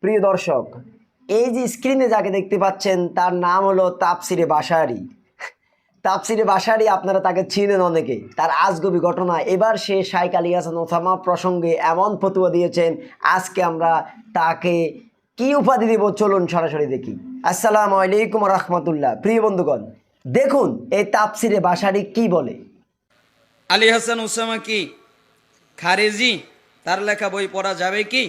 প্রিয় দর্শক, এই যে স্ক্রিনে যাকে দেখতে পাচ্ছেন তার নাম হলো তাফসিরে বাশারী। তাফসিরে বাশারী, আপনারা তাকে চিনেন অনেকে। তার আজগবি ঘটনা, এবার সে শাইখ আলী হাসান ওসামা প্রসঙ্গে এমন ফতোয়া দিয়েছেন, আজকে আমরা তাকে কি উপাধি দেব চলুন সরাসরি দেখি। আসসালামু আলাইকুম রহমতুল্লাহ। প্রিয় বন্ধুগণ, দেখুন এই তাফসিরে বাশারী কি বলে। আলী হাসান ওসামা কি খারেজি? তার লেখা বই পড়া যাবে কি?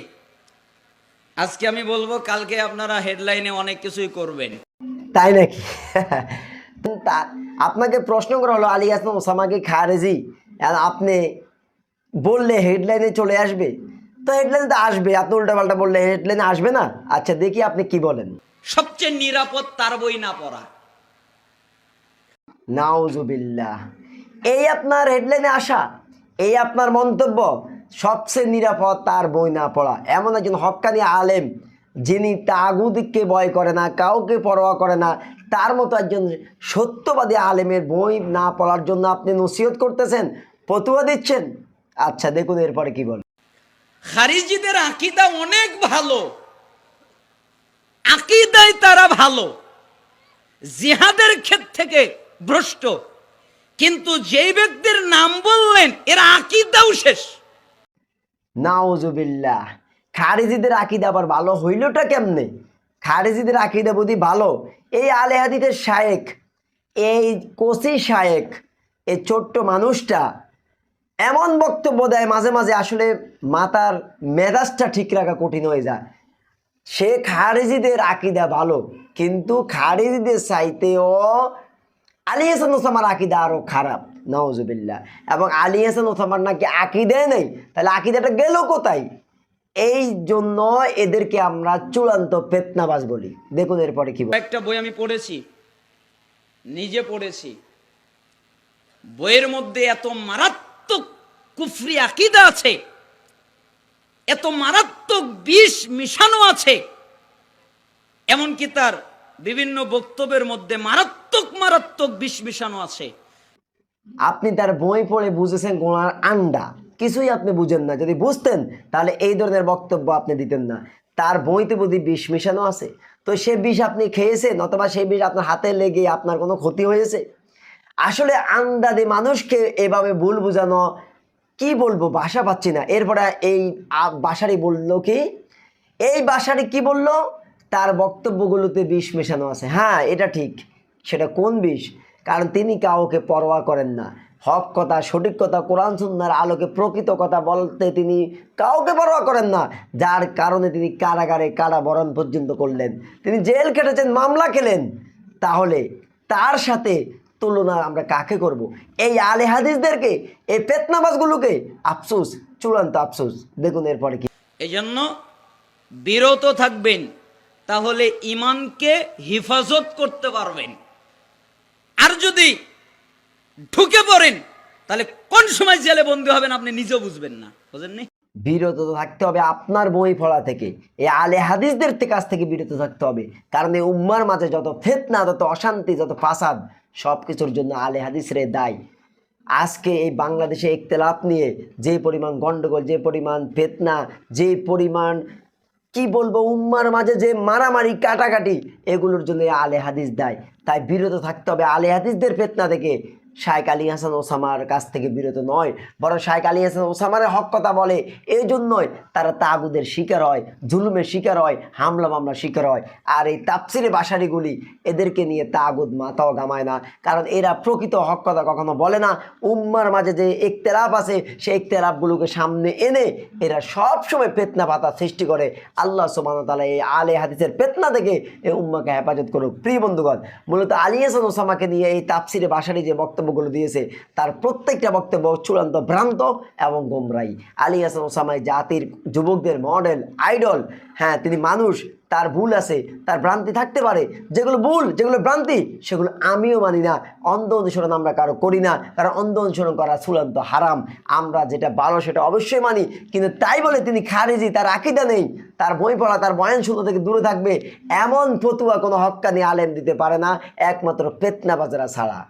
আজকে আমি বলবো, কালকে আপনারা হেডলাইনে অনেক কিছুই করবেন। তাই নাকি? আপনাকে প্রশ্ন করা হলো আলী হাসান ওসামা কি খারেজি, আপনি বললে হেডলাইনে চলে আসবে। তো হেডলাইনে তো আসবে, আপনি উল্টাপাল্টা বললে হেডলাইনে আসবে না। আচ্ছা দেখি আপনি কি বলেন। সবচেয়ে নিরাপদ তার বই না পড়া। নাউজুবিল্লাহ, এই আপনার হেডলাইনে আসা, এই আপনার মন্তব্য, সবচেয়ে নিরাপদ তার বই না পড়া। এমন একজন হক্কানি আলেম যিনি তাগুতকে ভয় করে না, কাউকে পরোয়া করে না, তার মতো একজন সত্যবাদী আলেমের বই না পড়ার জন্য আপনি নসিহত করতেছেন, ফতোয়া দিচ্ছেন। আচ্ছা দেখুন এরপরে কি বলেন। খারিজিদের আকীদা অনেক ভালো, আকীদায় তারা ভালো, জিহাদের ক্ষেত্র থেকে ভ্রষ্ট, কিন্তু যেই ব্যক্তির নাম বললেন এর আকীদাও শেষ। নাউজুবিল্লাহ, খারিজিদের আকীদা আবার ভালো হইলটা কেমনে? খারিজিদের আকীদা বুঝি ভালো? এই আলে হাদিসের শায়েখ, এই কোসি শায়েখ, এই ছোট্ট মানুষটা এমন বক্তব্য দেয় মাঝে মাঝে, আসলে মাথার মেজাজটা ঠিক রাখা কঠিন হয়ে যায়। সে খারিজিদের আকীদা ভালো, কিন্তু খারিজিদের চাইতেও আলী হাসান ওসামার আকীদা আরো খারাপ। নাউজুবিল্লাহ। এবং আলী হাসান ওসামার নাকি আকীদাই নেই, তাহলে আকীদাটা গেল কোথায়? এই জন্য এদেরকে আমরা চূড়ান্ত ফিতনাবাজ বলি। দেখুন এরপরে কি বলে। একটা বই আমি পড়েছি, নিজে পড়েছি। বইয়ের মধ্যে এত মারাত্মক কুফরি আকীদা আছে, এত মারাত্মক বিষ মিশানো আছে, এমনকি তার বিভিন্ন বক্তব্যের মধ্যে মারাত্মক বিষ মিশানো আছে। আপনি তার বই পড়ে বুঝেছেন গোনার আন্ডা, কিছুই আপনি বুঝেন না। যদি বুঝতেন তাহলে এই ধরনের বক্তব্য আপনি দিতেন না। তার বইতে বুঝি বিষ মিশানো আছে, তো সে বিষ আপনি খেয়েছেন, অথবা সেই বিষ আপনার হাতে লেগে আপনার কোনো ক্ষতি হয়েছে? আসলে আন্দাজে মানুষকে এভাবে ভুল বুঝানো, কি বলবো, ভাষা পাচ্ছি না। এরপরে এই বাশারী বলল কি, এই বাশারী কি বলল, তার বক্তব্যগুলোতে বিষ মেশানো আছে। হ্যাঁ এটা ঠিক। সেটা কোন বিষ? কারণ তিনি কাউকে পরোয়া করেন না, হক কথা, সঠিক কথা, কোরআন সুন্নাহর আলোকে প্রকৃত কথা বলতে তিনি কাউকে পরোয়া করেন না, যার কারণে তিনি কারাগারে কারাবরণ পর্যন্ত করলেন, তিনি জেল কেটেছেন, মামলা খেলেন। তাহলে তার সাথে তুলনা আমরা কাকে করব? এই আলে হাদিসদেরকে, এই ফিতনাবাজগুলোকে। আফসোস, চূড়ান্ত আফসোস। দেখুন এরপরে কি। এই জন্য বিরত থাকবেন, তাহলে ইমানকে হিফাজত করতে পারবেন। আর যদি ঢুকে পড়েন, তাহলে কোন সময় জেলে বন্দী হবেন আপনি নিজেও বুঝবেন না। বুঝেননি? বিরত থাকতে হবে আপনার বই পড়া থেকে, এই আলে হাদিসদের কাছ থেকে বিরত থাকতে হবে। কারণ এই উম্মার মাঝে যত ফিতনা, যত অশান্তি, যত ফাসাদ, সব কিছুর জন্য আলে হাদিসরে দায়ী। আজকে এই বাংলাদেশে ইখতিলাফ নিয়ে যে পরিমাণ গন্ডগোল, যে পরিমাণ ফিতনা, যে পরিমাণ কি বলবো, উম্মার মাঝে যে মারামারি কাটাকাটি, এগুলোর জন্য আলে হাদিস দায়। তাই বিরত থাকতে হবে আলে হাদিসদের ফিতনা থেকে। শাইখ আলী হাসান ওসামার কাছ থেকে বিরত নয়, বরং শাইখ আলী হাসান ওসামার হক কথা বলে, এই জন্যই তারা তাগুদের শিকার হয়, জুলুমের শিকার হয়, হামলা মামলার শিকার হয়। আর এই তাফসিরে বাশারীগুলি, এদেরকে নিয়ে তাগুদ মাথাও ঘামায় না, কারণ এরা প্রকৃত হক কথা কখনো বলে না। উম্মার মাঝে যে ইখতিলাফ আছে, সেই ইখতিলাফগুলোকে সামনে এনে এরা সবসময় ফিতনা পাতা সৃষ্টি করে। আল্লাহ সুবহানাহু ওয়া তাআলা এই আলে হাদিসের ফিতনা থেকে এই উম্মাকে হেফাজত করুক। প্রিয় বন্ধুগণ, মূলত আলী হাসান ওসামাকে নিয়ে এই তাফসিরে বাশারী যে বক্তব্যগুলো দিয়েছে, তার প্রত্যেকটা বক্তব্য চূড়ান্ত ভ্রান্ত এবং গোমরাহি। আলী হাসান ওসামা জাতির যুবকদের মডেল, আইডল। হ্যাঁ তিনি মানুষ, তার ভুল আছে, তার ভ্রান্তি থাকতে পারে। যেগুলো ভুল, যেগুলো ভ্রান্তি, সেগুলো আমিও মানি না। অন্ধ অনুসরণ আমরা কারো করি না, কারণ অন্ধ অনুসরণ করা চূড়ান্ত হারাম। আমরা যেটা ভালো সেটা অবশ্যই মানি, কিন্তু তাই বলে তিনি খারিজি, তার আকীদা নেই, তার বই পড়া, তার বয়ান শুনো থেকে দূরে থাকবে, এমন ফতোয়া কোনো হক্কানি আলেম দিতে পারে না, একমাত্র ফিতনাবাজরা ছাড়া।